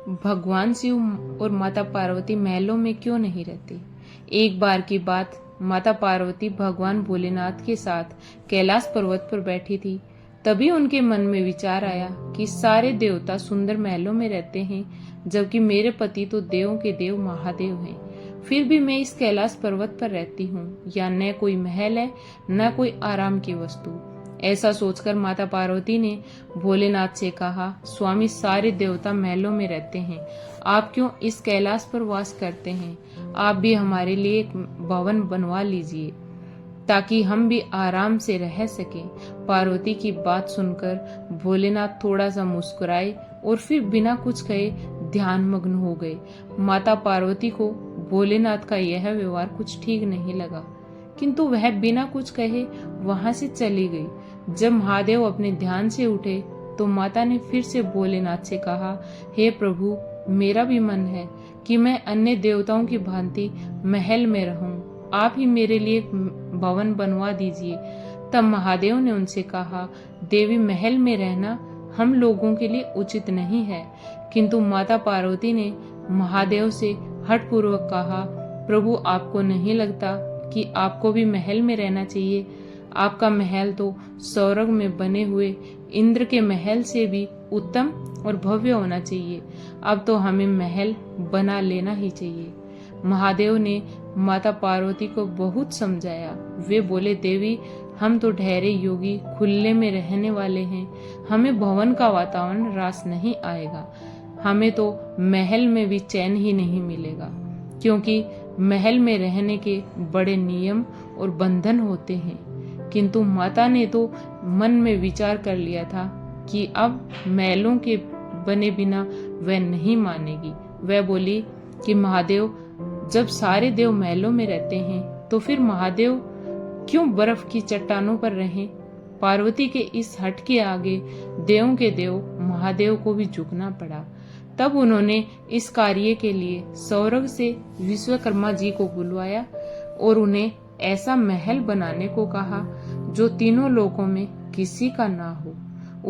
भगवान शिव और माता पार्वती महलों में क्यों नहीं रहते। एक बार की बात, माता पार्वती भगवान भोलेनाथ के साथ कैलाश पर्वत पर बैठी थी। तभी उनके मन में विचार आया कि सारे देवता सुंदर महलों में रहते हैं, जबकि मेरे पति तो देवों के देव महादेव हैं। फिर भी मैं इस कैलाश पर्वत पर रहती हूँ, या न कोई महल है न कोई आराम की वस्तु। ऐसा सोचकर माता पार्वती ने भोलेनाथ से कहा, स्वामी, सारे देवता महलों में रहते हैं, आप क्यों इस कैलाश पर वास करते हैं। आप भी हमारे लिए एक भवन बनवा लीजिए ताकि हम भी आराम से रह सकें। पार्वती की बात सुनकर भोलेनाथ थोड़ा सा मुस्कुराए और फिर बिना कुछ कहे ध्यान मग्न हो गए। माता पार्वती को भोलेनाथ का यह व्यवहार कुछ ठीक नहीं लगा, किंतु वह बिना कुछ कहे वहां से चली गई। जब महादेव अपने ध्यान से उठे तो माता ने फिर से भोलेनाथ से कहा, हे प्रभु, मेरा भी मन है कि मैं अन्य देवताओं की भांति महल में रहूं, आप ही मेरे लिए भवन बनवा दीजिए। तब महादेव ने उनसे कहा, देवी, महल में रहना हम लोगों के लिए उचित नहीं है। किंतु माता पार्वती ने महादेव से हठपूर्वक कहा, प्रभु, आपको नहीं लगता कि आपको भी महल में रहना चाहिए। आपका महल तो स्वर्ग में बने हुए इंद्र के महल से भी उत्तम और भव्य होना चाहिए। अब तो हमें महल बना लेना ही चाहिए। महादेव ने माता पार्वती को बहुत समझाया। वे बोले, देवी, हम तो ठहरे योगी, खुले में रहने वाले हैं, हमें भवन का वातावरण रास नहीं आएगा। हमें तो महल में भी चैन ही नहीं मिलेगा, क्योंकि महल में रहने के बड़े नियम और बंधन होते हैं। किंतु माता ने तो मन में विचार कर लिया था कि अब महलों के बने बिना वह नहीं मानेगी। वह बोली कि महादेव, जब सारे देव महलों में रहते हैं तो फिर महादेव क्यों बर्फ की चट्टानों पर रहें। पार्वती के इस हट के आगे देवों के देव महादेव को भी झुकना पड़ा। तब उन्होंने इस कार्य के लिए स्वर्ग से विश्वकर्मा जी को बुलवाया और उन्हें ऐसा महल बनाने को कहा जो तीनों लोकों में किसी का ना हो।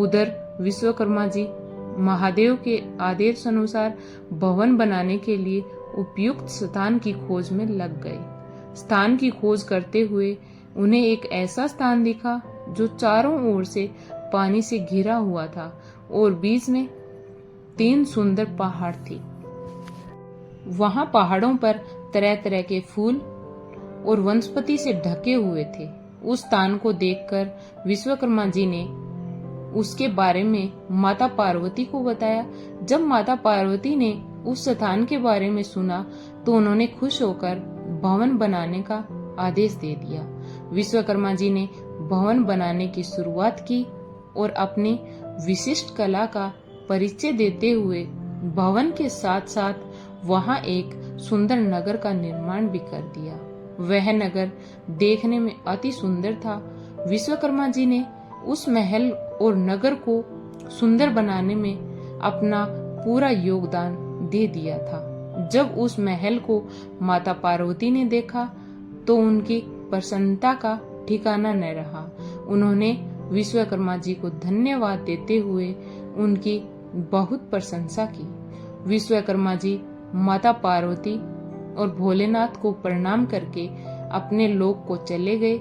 उधर विश्वकर्मा जी महादेव के आदेश अनुसार भवन बनाने के लिए उपयुक्त स्थान की खोज में लग गए। स्थान की खोज करते हुए उन्हें एक ऐसा स्थान दिखा जो चारों ओर से पानी से घिरा हुआ था और बीच में 3 सुंदर पहाड़ थे। वहां पहाड़ों पर तरह तरह के फूल और वनस्पति से ढके हुए थे। उस स्थान को देखकर विश्वकर्मा जी ने उसके बारे में माता पार्वती को बताया। जब माता पार्वती ने उस स्थान के बारे में सुना तो उन्होंने खुश होकर भवन बनाने का आदेश दे दिया। विश्वकर्मा जी ने भवन बनाने की शुरुआत की और अपनी विशिष्ट कला का परिचय देते हुए भवन के साथ साथ वहां एक सुंदर नगर का निर्माण भी कर दिया। वह नगर देखने में अति सुंदर था। विश्वकर्मा जी ने उस महल और नगर को सुंदर बनाने में अपना पूरा योगदान दे दिया था। जब उस महल को माता पार्वती ने देखा तो उनकी प्रसन्नता का ठिकाना न रहा। उन्होंने विश्वकर्मा जी को धन्यवाद देते हुए उनकी बहुत प्रशंसा की। विश्वकर्मा जी माता पार्वती और भोलेनाथ को प्रणाम करके अपने लोक को चले गए।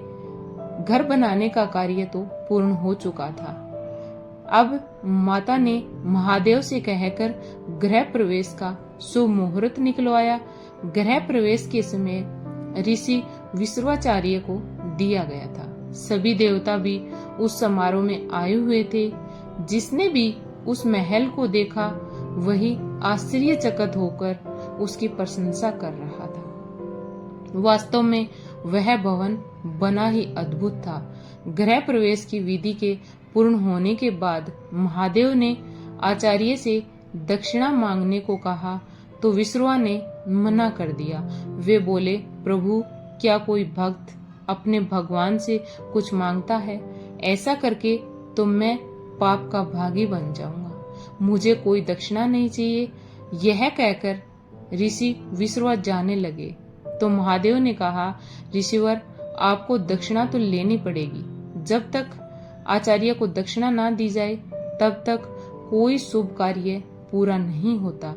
घर बनाने का कार्य तो पूर्ण हो चुका था। अब माता ने महादेव से कहकर गृह प्रवेश का शुभ मुहूर्त निकलवाया। गृह प्रवेश के समय ऋषि विश्वाचार्य को दिया गया था। सभी देवता भी उस समारोह में आए हुए थे। जिसने भी उस महल को देखा वही आश्चर्यचकित होकर उसकी प्रशंसा कर रहा था। वास्तव में वह भवन बना ही अद्भुत था। गृह प्रवेश की विधि के पूर्ण होने के बाद महादेव ने आचार्य से दक्षिणा मांगने को कहा तो विश्रवा ने मना कर दिया। वे बोले, प्रभु, क्या कोई भक्त अपने भगवान से कुछ मांगता है? ऐसा करके तो मैं पाप का भागी बन जाऊंगा। मुझे कोई दक्षिणा नहीं चाहिए। यह कहकर ऋषि विश्रवा जाने लगे तो महादेव ने कहा, ऋषिवर, आपको दक्षिणा तो लेनी पड़ेगी। जब तक आचार्य को दक्षिणा ना दी जाए तब तक कोई शुभ कार्य पूरा नहीं होता।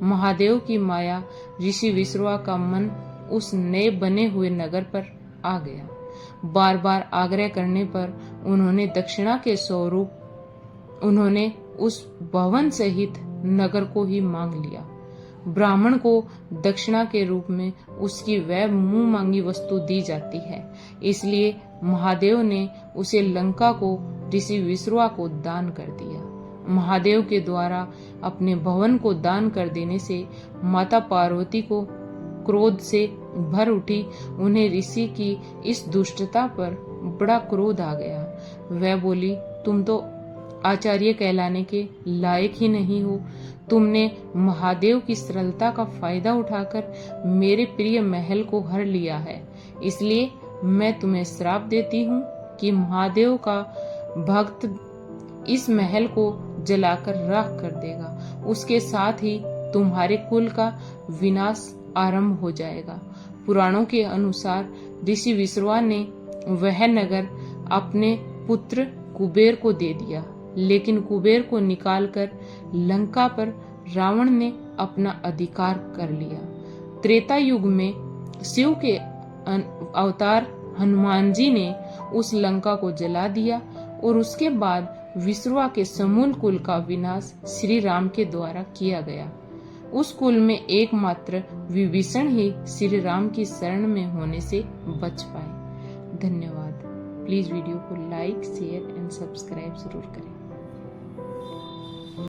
महादेव की माया ऋषि विश्रवा का मन उस नए बने हुए नगर पर आ गया। बार बार आग्रह करने पर उन्होंने दक्षिणा के स्वरूप उन्होंने उस भवन सहित नगर को ही मांग लिया। ब्राह्मण को दक्षिणा के रूप में उसकी वह मुंह मांगी वस्तु दी जाती है, इसलिए महादेव ने उसे लंका को ऋषि विश्रवा को दान कर दिया। महादेव के द्वारा अपने भवन को दान कर देने से माता पार्वती को क्रोध से भर उठी। उन्हें ऋषि की इस दुष्टता पर बड़ा क्रोध आ गया। वह बोली, तुम तो आचार्य कहलाने के लायक ही नहीं हो। तुमने महादेव की सरलता का फायदा उठाकर मेरे प्रिय महल को हर लिया है, इसलिए मैं तुम्हें श्राप देती हूँ कि महादेव का भक्त इस महल को जलाकर राख कर देगा। उसके साथ ही तुम्हारे कुल का विनाश आरंभ हो जाएगा। पुराणों के अनुसार ऋषि विश्रवा ने वह नगर अपने पुत्र कुबेर को दे दिया, लेकिन कुबेर को निकालकर लंका पर रावण ने अपना अधिकार कर लिया। त्रेता युग में शिव के अवतार हनुमान जी ने उस लंका को जला दिया और उसके बाद विश्रवा के समूल कुल का विनाश श्री राम के द्वारा किया गया। उस कुल में एकमात्र विभीषण ही श्री राम की शरण में होने से बच पाए। धन्यवाद। प्लीज वीडियो को लाइक, शेयर एंड सब्सक्राइब जरूर करें।